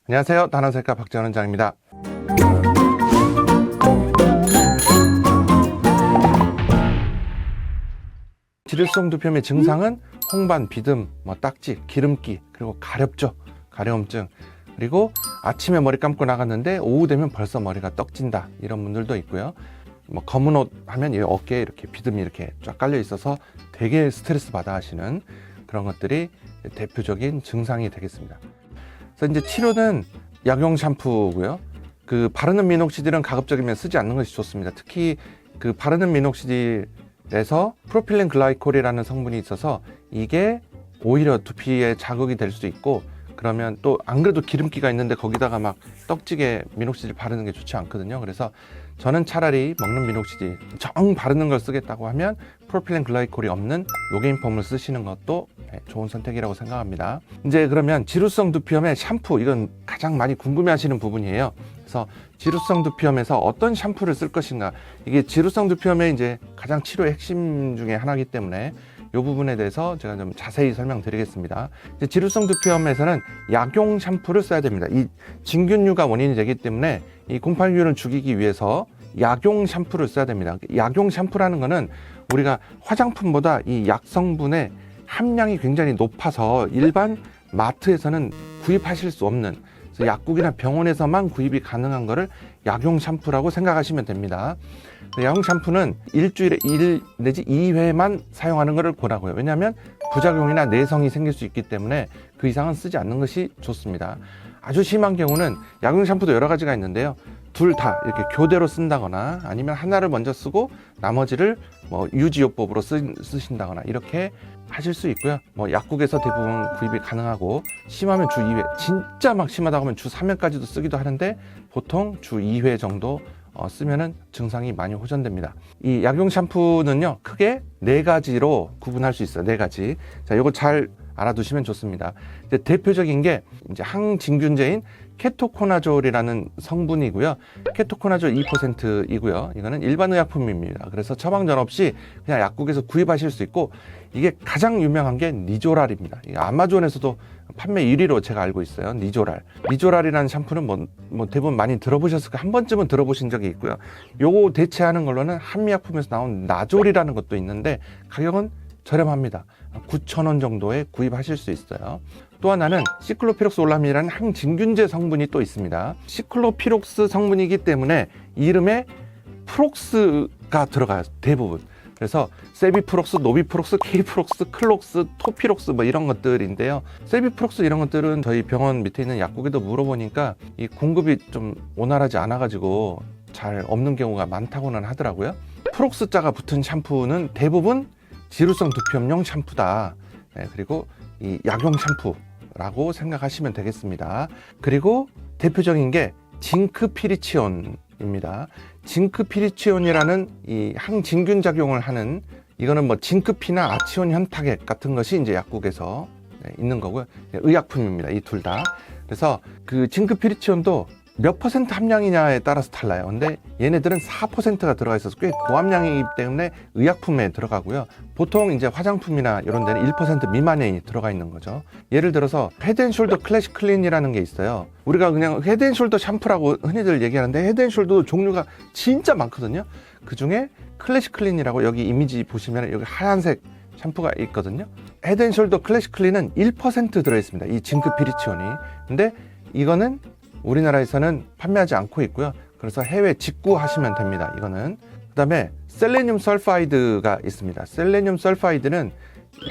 안녕하세요. 단원색깔 박지원 원장입니다. 지루성 두피염의 증상은 홍반, 비듬, 딱지, 기름기, 그리고 가렵죠. 가려움증. 그리고 아침에 머리 감고 나갔는데 오후 되면 벌써 머리가 떡진다. 이런 분들도 있고요. 검은 옷 하면 이 어깨에 이렇게 비듬이 이렇게 쫙 깔려 있어서 되게 스트레스 받아 하시는 그런 것들이 대표적인 증상이 되겠습니다. 그래서 이제 치료는 약용 샴푸고요. 그 바르는 미녹시딜은 가급적이면 쓰지 않는 것이 좋습니다. 특히 그 바르는 미녹시딜에서 프로필렌 글라이콜이라는 성분이 있어서 이게 오히려 두피에 자극이 될 수도 있고, 그러면 또 안 그래도 기름기가 있는데 거기다가 막 떡지게 미녹시딜 바르는 게 좋지 않거든요. 그래서 저는 차라리 먹는 미녹시딜 정 바르는 걸 쓰겠다고 하면 프로필렌 글라이콜이 없는 요게인 폼을 쓰시는 것도 좋은 선택이라고 생각합니다. 이제 그러면 지루성 두피염의 샴푸, 이건 가장 많이 궁금해 하시는 부분이에요. 그래서 지루성 두피염에서 어떤 샴푸를 쓸 것인가, 이게 지루성 두피염의 이제 가장 치료의 핵심 중에 하나이기 때문에 이 부분에 대해서 제가 좀 자세히 설명드리겠습니다. 이제 지루성 두피염에서는 약용 샴푸를 써야 됩니다. 이 진균류가 원인이 되기 때문에 이 곰팡이균을 죽이기 위해서 약용 샴푸를 써야 됩니다. 약용 샴푸라는 거는 우리가 화장품보다 이 약성분의 함량이 굉장히 높아서 일반 마트에서는 구입하실 수 없는, 그래서 약국이나 병원에서만 구입이 가능한 거를 약용 샴푸라고 생각하시면 됩니다. 약용 샴푸는 일주일에 1 내지 2회만 사용하는 것을 권하고요. 왜냐하면 부작용이나 내성이 생길 수 있기 때문에 그 이상은 쓰지 않는 것이 좋습니다. 아주 심한 경우는 약용 샴푸도 여러 가지가 있는데요. 둘 다 이렇게 교대로 쓴다거나 아니면 하나를 먼저 쓰고 나머지를 유지요법으로 쓰신다거나 이렇게 하실 수 있고요. 약국에서 대부분 구입이 가능하고, 심하면 주 2회, 진짜 막 심하다고 하면 주 3회까지도 쓰기도 하는데 보통 주 2회 정도 쓰면은 증상이 많이 호전됩니다. 이 약용 샴푸는요, 크게 4가지로 구분할 수 있어요. 4가지. 자, 이거 잘 알아두시면 좋습니다. 이제 대표적인 게 이제 항진균제인 케토코나졸이라는 성분이고요. 케토코나졸 2%이고요. 이거는 일반 의약품입니다. 그래서 처방 전 없이 그냥 약국에서 구입하실 수 있고, 이게 가장 유명한 게 니조랄입니다. 아마존에서도 판매 1위로 제가 알고 있어요. 니조랄. 니조랄이라는 샴푸는 대부분 많이 들어보셨을 거예요. 한 번쯤은 들어보신 적이 있고요. 요거 대체하는 걸로는 한미약품에서 나온 나졸이라는 것도 있는데 가격은 저렴합니다. 9,000원 정도에 구입하실 수 있어요. 또 하나는 시클로피록스올라민이라는 항진균제 성분이 또 있습니다. 시클로피록스 성분이기 때문에 이름에 프록스가 들어가요, 대부분. 그래서 세비프록스, 노비프록스, 케이프록스, 클록스, 토피록스 이런 것들인데요. 세비프록스 이런 것들은 저희 병원 밑에 있는 약국에도 물어보니까 이 공급이 좀 원활하지 않아가지고 잘 없는 경우가 많다고는 하더라고요. 프록스자가 붙은 샴푸는 대부분 지루성 두피염용 샴푸다. 그리고 이 약용 샴푸라고 생각하시면 되겠습니다. 그리고 대표적인 게 징크피리치온입니다. 징크피리치온이라는 이 항진균 작용을 하는, 이거는 징크피나 아치온 현타액 같은 것이 이제 약국에서 있는 거고요. 의약품입니다. 이 둘 다. 그래서 그 징크피리치온도 몇 퍼센트 함량이냐에 따라서 달라요. 근데 얘네들은 4%가 들어가 있어서 꽤 고함량이기 때문에 의약품에 들어가고요. 보통 이제 화장품이나 이런 데는 1% 미만에 들어가 있는 거죠. 예를 들어서 헤드앤숄더 클래식 클린이라는 게 있어요. 우리가 그냥 헤드앤숄더 샴푸라고 흔히들 얘기하는데 헤드앤숄더도 종류가 진짜 많거든요. 그 중에 클래식 클린이라고 여기 이미지 보시면 여기 하얀색 샴푸가 있거든요. 헤드앤숄더 클래식 클린은 1% 들어있습니다. 이 징크피리치온이. 근데 이거는 우리나라에서는 판매하지 않고 있고요. 그래서 해외 직구하시면 됩니다. 이거는. 그 다음에 셀레늄 설파이드가 있습니다. 셀레늄 설파이드는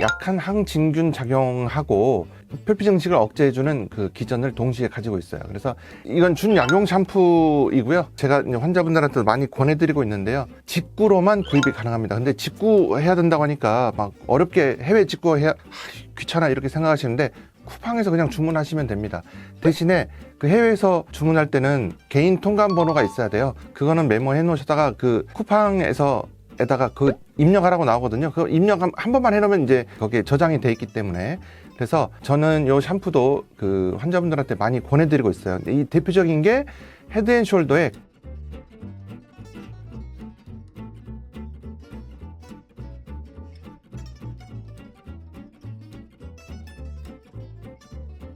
약한 항진균 작용하고 표피 증식을 억제해주는 그 기전을 동시에 가지고 있어요. 그래서 이건 준약용 샴푸이고요. 제가 이제 환자분들한테 많이 권해드리고 있는데요. 직구로만 구입이 가능합니다. 근데 직구해야 된다고 하니까 막 어렵게 해외 직구해야 귀찮아 이렇게 생각하시는데 쿠팡에서 그냥 주문하시면 됩니다. 대신에 그 해외에서 주문할 때는 개인 통관 번호가 있어야 돼요. 그거는 메모해 놓으셨다가 그 쿠팡에다가 그 입력하라고 나오거든요. 그 입력 한 번만 해놓으면 이제 거기에 저장이 돼 있기 때문에. 그래서 저는 이 샴푸도 그 환자분들한테 많이 권해드리고 있어요. 이 대표적인 게 헤드앤숄더의